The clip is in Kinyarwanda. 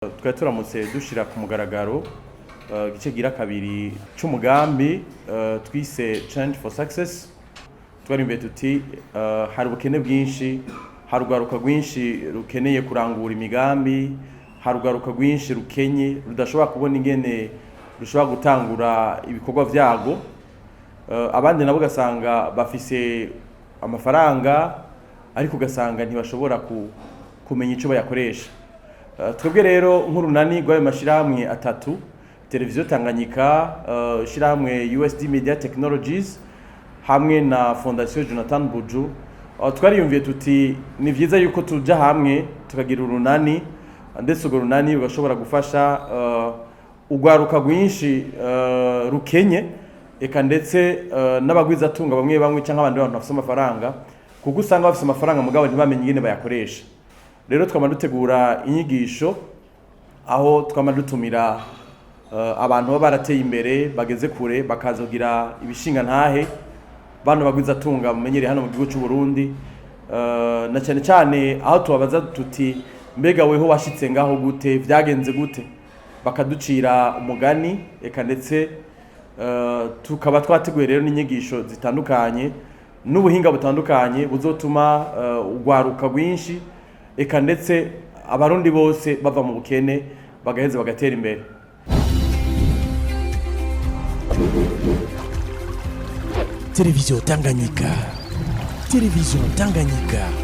Twari turamutse dushira ku mugaragaro igice gira kabiri cy'umugambi twise Change for Success. Twari imbere tuti hari ubukene bwinshi, hari ugaruka rwinshi rukeneye kurangura imigambi, hari ugaruka rwinshi rukenye rudashobora kubona ingene rushobora gutangura ibikorwa vyago. Abandi nabo gasanga bafise amafaranga ariko gasanga ntibashobora kumenya ico bayakoresha. Twebwe rero nk'urunani rw'ayo mashirahamwe atatu, televiziyo Tanganyika, shirahamwe USDMEDIA TECHNOLOGIES hamwe na Fondation JONATHAN BUDJU, twariyumviye tuti ni vyiza yuko tuja hamwe tukagira urunani, ndetse urwo runani rugashobora gufasha ugwaruka rwinshi rukenye, eka ndetse n'abagwizatunga bamwe bamwe canke abandi bantu bafite amafaranga, kuko usanga bafite amafaranga mugabo ntibamenye ingene bayakoresha. Rero twama dutegura inyigisho aho twama dutumira abantu baba barateye imbere bageze kure bakazogira ibishinga ntahe bano bagwizatunga mumenyere hano mu gihugu cy'u Burundi, na cyane cyane aho tubabaza tuti mbega weho washitse ngaho gute, vyagenze gute, bakaducira umugani, eka ndetse tukaba twateguye rero n'inyigisho zitandukanye n'ubuhinga butandukanye buzotuma ugwaruka rwinshi, eka ndetse abarundi bose bava mu bukene bagaheze bagatera imbere. Televiziyo Tanganyika, televiziyo Tanganyika.